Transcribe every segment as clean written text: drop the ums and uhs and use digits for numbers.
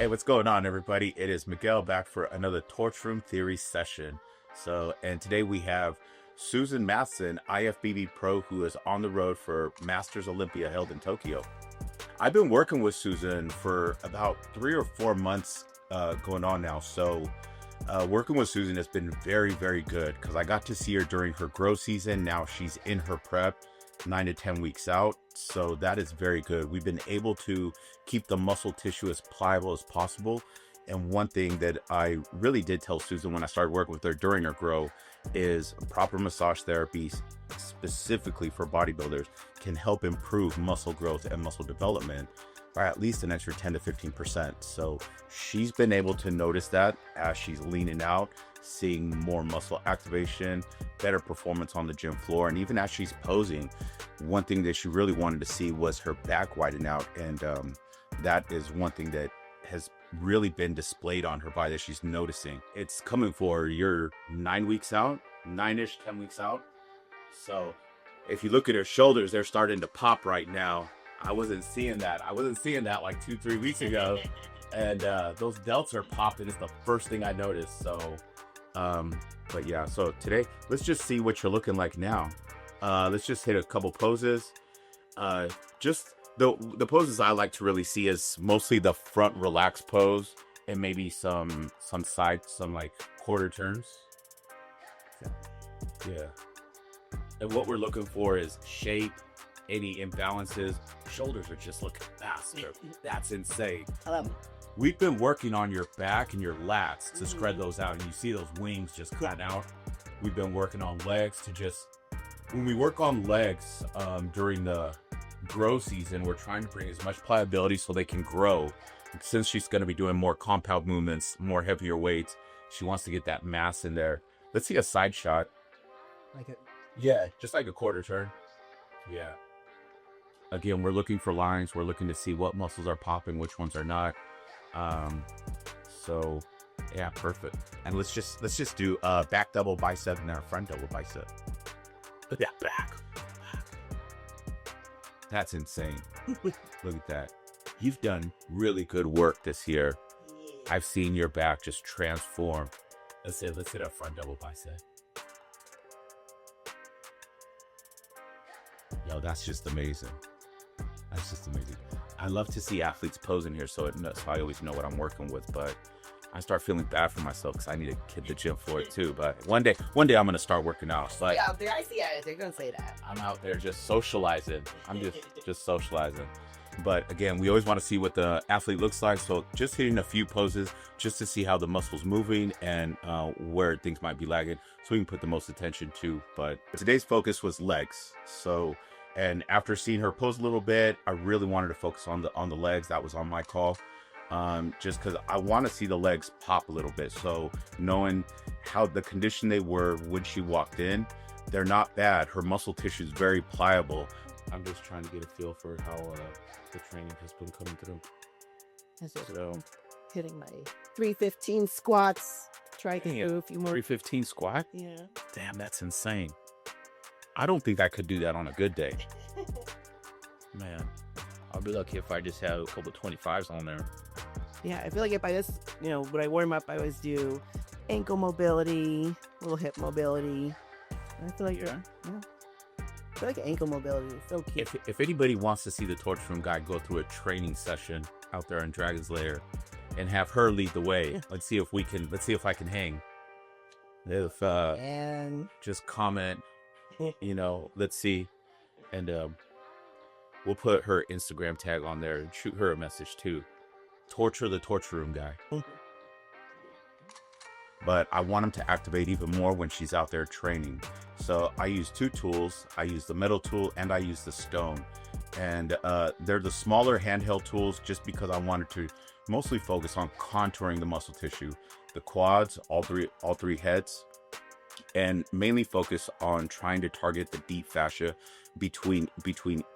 Hey, what's going on, everybody? It is Miguel back for another Torture Room Theory session. And today we have Susan Mathison, IFBBPro, who is on the road for Masters Olympia held in Tokyo. I've been working with Susan for about 3 or 4 months going on now. Working with Susan has been very, very good because I got to see her during her grow season. Now she's in her prep 9 to 10 weeks out. So that is very good. We've been able to keep the muscle tissue as pliable as possible. And one thing that I really did tell Susan when I started working with her during her grow is proper massage therapy, specifically for bodybuilders, can help improve muscle growth and muscle development by at least an extra 10 to 15%. So she's been able to notice that as she's leaning out, seeing more muscle activation, better performance on the gym floor. And even as she's posing, one thing that she really wanted to see was her back widen out. And that is one thing that has really been displayed on her body that she's noticing. It's coming for your 9 weeks out, 9-ish, 10 weeks out. So if you look at her shoulders, they're starting to pop right now. I wasn't seeing that. I wasn't seeing that like 2-3 weeks ago. And those delts are popping. It's the first thing I noticed. So, but yeah, so today, let's just see what you're looking like now. Let's just hit a couple poses. Just the poses I like to really see is mostly the front relaxed pose and maybe some side, some like quarter turns. Yeah. And what we're looking for is shape, any imbalances. Shoulders are just looking faster. That's insane. I love it. We've been working on your back and your lats to spread those out, and you see those wings just cut out. We've been working on legs to just, when we work on legs during the grow season, we're trying to bring as much pliability so they can grow. Since she's going to be doing more compound movements, more heavier weights, she wants to get that mass in there. Let's see a side shot. Like it. Yeah, just like a quarter turn. Yeah. Again, we're looking for lines. We're looking to see what muscles are popping, which ones are not. So yeah, perfect. And let's just do back double bicep and our front double bicep. Look at that back. That's insane. Look at that. You've done really good work this year. Yeah. I've seen your back just transform. Let's hit our front double bicep. Yo, that's just amazing. That's just amazing. I love to see athletes posing here, so I always know what I'm working with. But I start feeling bad for myself because I need to hit the gym floor too. But one day I'm gonna start working out. It's like, yeah, out there, I see it. They're gonna say that. I'm out there just socializing. I'm just socializing. But again, we always want to see what the athlete looks like. So just hitting a few poses just to see how the muscle's moving and where things might be lagging, so we can put the most attention to. But today's focus was legs. And after seeing her pose a little bit, I really wanted to focus on the legs. That was on my call, just because I want to see the legs pop a little bit. So knowing how the condition they were when she walked in, they're not bad. Her muscle tissue is very pliable. I'm just trying to get a feel for how the training has been coming through. So hitting my 315 squats. Try to do a few more. 315 squat? Yeah. Damn, that's insane. I don't think I could do that on a good day. Man, I'll be lucky if I just have a couple 25s on there. Yeah, I feel like if I just, when I warm up, I always do ankle mobility, little hip mobility. And I feel like I feel like ankle mobility is so cute. If anybody wants to see the Torture Room guy go through a training session out there in Dragons Lair and have her lead the way, yeah. Let's see if I can hang. If and just comment. Let's see, and we'll put her Instagram tag on there and shoot her a message too. The Torture Room guy. But I want him to activate even more when she's out there training. So I use 2 tools. I use the metal tool and I use the stone. And they're the smaller handheld tools just because I wanted to mostly focus on contouring the muscle tissue, the quads, all three heads, and mainly focus on trying to target the deep fascia between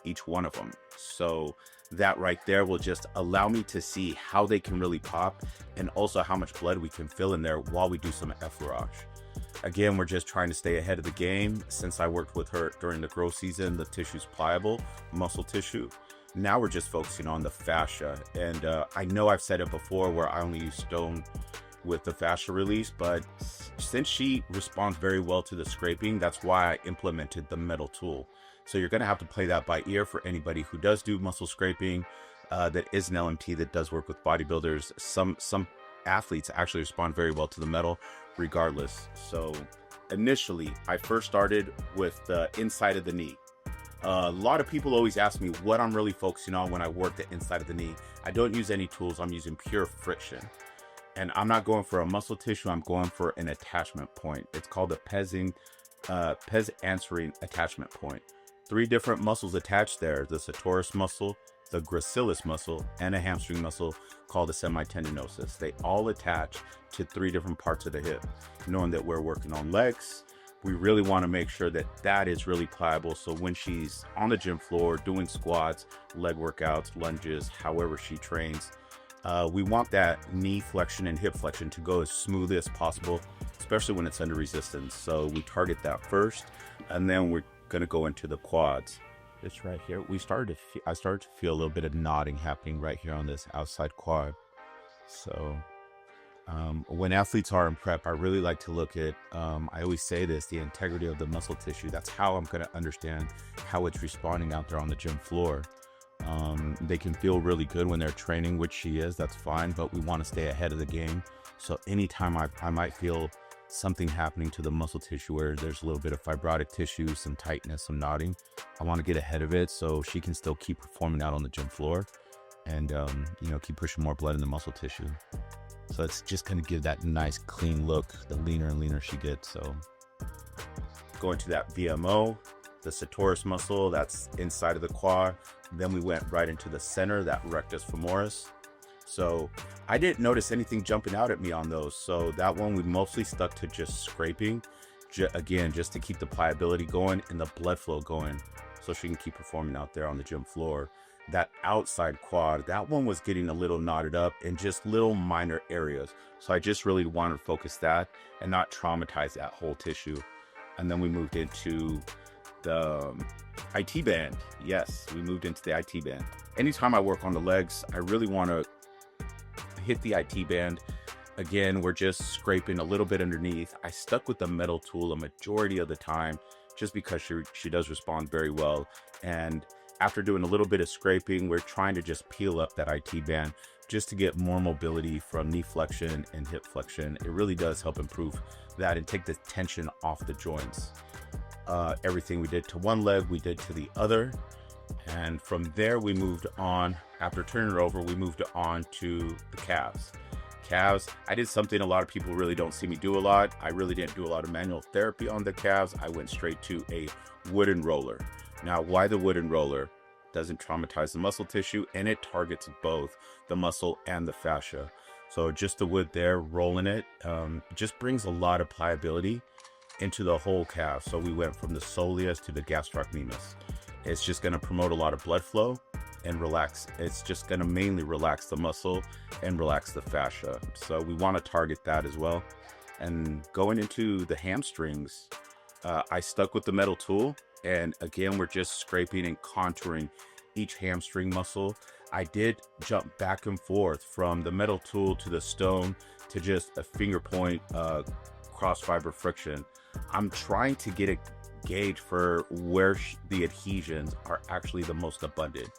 each one of them. So that right there will just allow me to see how they can really pop and also how much blood we can fill in there while we do some effleurage. Again, we're just trying to stay ahead of the game. Since I worked with her during the growth season, the tissue's pliable, muscle tissue. Now we're just focusing on the fascia. And I know I've said it before where I only use stone with the fascia release, but since she responds very well to the scraping, that's why I implemented the metal tool. So you're going to have to play that by ear for anybody who does do muscle scraping, that is an LMT, that does work with bodybuilders. Some athletes actually respond very well to the metal regardless. So initially I first started with the inside of the knee. A lot of people always ask me what I'm really focusing on when I work the inside of the knee. I don't use any tools. I'm using pure friction. And I'm not going for a muscle tissue. I'm going for an attachment point. It's called the pes anserine attachment point. 3 different muscles attached there: the sartorius muscle, the gracilis muscle, and a hamstring muscle called the semitendinosus. They all attach to 3 different parts of the hip. Knowing that we're working on legs, we really want to make sure that that is really pliable. So when she's on the gym floor doing squats, leg workouts, lunges, however she trains, we want that knee flexion and hip flexion to go as smoothly as possible, especially when it's under resistance. So we target that first, and then we're going to go into the quads. It's right here. I started to feel a little bit of knotting happening right here on this outside quad. So when athletes are in prep, I really like to look at, I always say this, the integrity of the muscle tissue. That's how I'm going to understand how it's responding out there on the gym floor. They can feel really good when they're training, which she is, that's fine, but we want to stay ahead of the game. So anytime I might feel something happening to the muscle tissue where there's a little bit of fibrotic tissue, some tightness, some knotting, I want to get ahead of it so she can still keep performing out on the gym floor and, keep pushing more blood in the muscle tissue. So it's just going to give that nice clean look the leaner and leaner she gets. So going to that VMO, the sartorius muscle, that's inside of the quad. Then we went right into the center, that rectus femoris. So I didn't notice anything jumping out at me on those. So that one we mostly stuck to just scraping, again, just to keep the pliability going and the blood flow going so she can keep performing out there on the gym floor. That outside quad, that one was getting a little knotted up in just little minor areas. So I just really wanted to focus that and not traumatize that whole tissue. And then we moved into the IT band. Yes, we moved into the IT band. Anytime I work on the legs, I really want to hit the IT band. Again, we're just scraping a little bit underneath. I stuck with the metal tool a majority of the time just because she does respond very well. And after doing a little bit of scraping, we're trying to just peel up that IT band just to get more mobility from knee flexion and hip flexion. It really does help improve that and take the tension off the joints. Everything we did to one leg, we did to the other. And from there, we moved on. After turning it over, we moved on to the calves. Calves, I did something a lot of people really don't see me do a lot. I really didn't do a lot of manual therapy on the calves. I went straight to a wooden roller. Now, why the wooden roller? Doesn't traumatize the muscle tissue, and it targets both the muscle and the fascia. So just the wood there, rolling it, just brings a lot of pliability into the whole calf. So we went from the soleus to the gastrocnemius. It's just going to promote a lot of blood flow and relax. It's just going to mainly relax the muscle and relax the fascia. So we want to target that as well. And going into the hamstrings, I stuck with the metal tool. And again, we're just scraping and contouring each hamstring muscle. I did jump back and forth from the metal tool to the stone to just a finger point cross fiber friction. I'm trying to get a gauge for where the adhesions are actually the most abundant.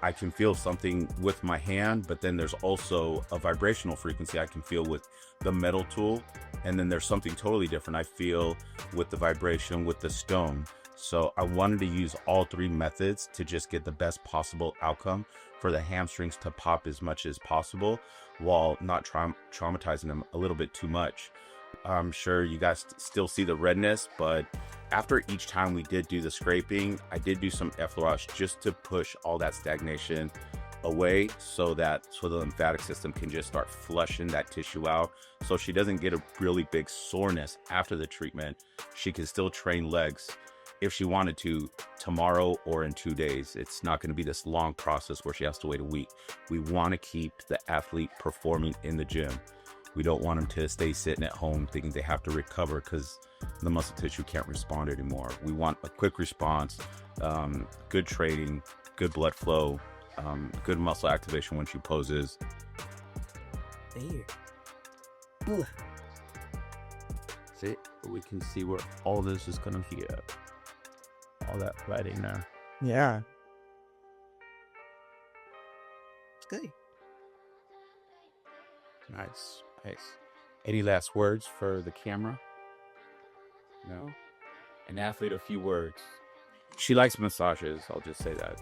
I can feel something with my hand, but then there's also a vibrational frequency I can feel with the metal tool. And then there's something totally different I feel with the vibration with the stone. So I wanted to use all 3 methods to just get the best possible outcome for the hamstrings to pop as much as possible while not traumatizing them a little bit too much. I'm sure you guys still see the redness, but after each time we did do the scraping, I did do some effleurage just to push all that stagnation away so the lymphatic system can just start flushing that tissue out. So she doesn't get a really big soreness after the treatment. She can still train legs if she wanted to tomorrow or in 2 days. It's not going to be this long process where she has to wait a week. We want to keep the athlete performing in the gym. We don't want them to stay sitting at home thinking they have to recover because the muscle tissue can't respond anymore. We want a quick response, good training, good blood flow, good muscle activation when she poses. There. See, we can see where all this is gonna heat up. All that writing there. Yeah. It's good. Nice, nice. Any last words for the camera? No? An athlete, a few words. She likes massages, I'll just say that.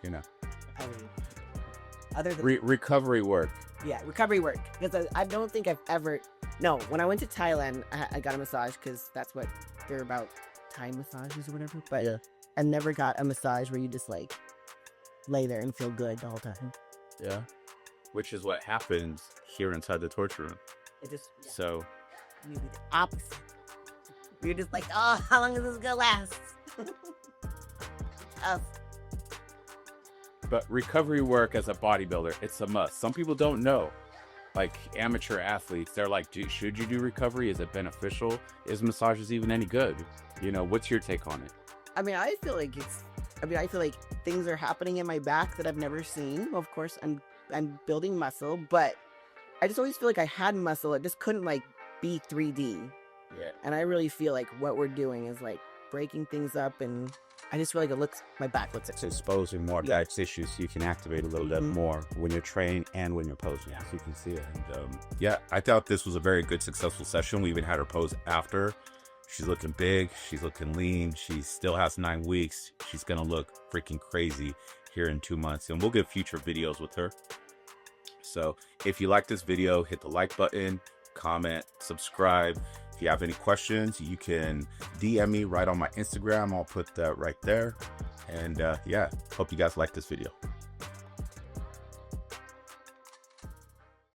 You know. I mean, other than recovery work. yeah, recovery work. Because I don't think I've ever. No, when I went to Thailand, I got a massage because that's what they're about, Thai massages or whatever. But Yeah. I never got a massage where you just like lay there and feel good the whole time. Yeah. Which is what happens here inside the torture room. It just So, you do the opposite. You're just like, oh, how long is this gonna last? Oh, but recovery work as a bodybuilder, it's a must. Some people don't know. Like amateur athletes, they're like, should you do recovery? Is it beneficial? Is massages even any good? You know, what's your take on it? I mean, I feel like I feel like things are happening in my back that I've never seen. Of course, I'm building muscle, but I just always feel like I had muscle. It just couldn't like be 3D. Yeah. And I really feel like what we're doing is like breaking things up, and I just feel like my back looks It's exposing more Yeah. tissues so you can activate a little bit Mhm. more when you're trained and when you're posing. Yeah. So you can see it. And yeah, I thought this was a very good, successful session. We even had her pose after. She's looking big. She's looking lean. She still has 9 weeks. She's going to look freaking crazy here in 2 months. And we'll get future videos with her. So if you like this video, hit the like button, comment, subscribe. If you have any questions, you can DM me right on my Instagram. I'll put that right there. And yeah, hope you guys like this video.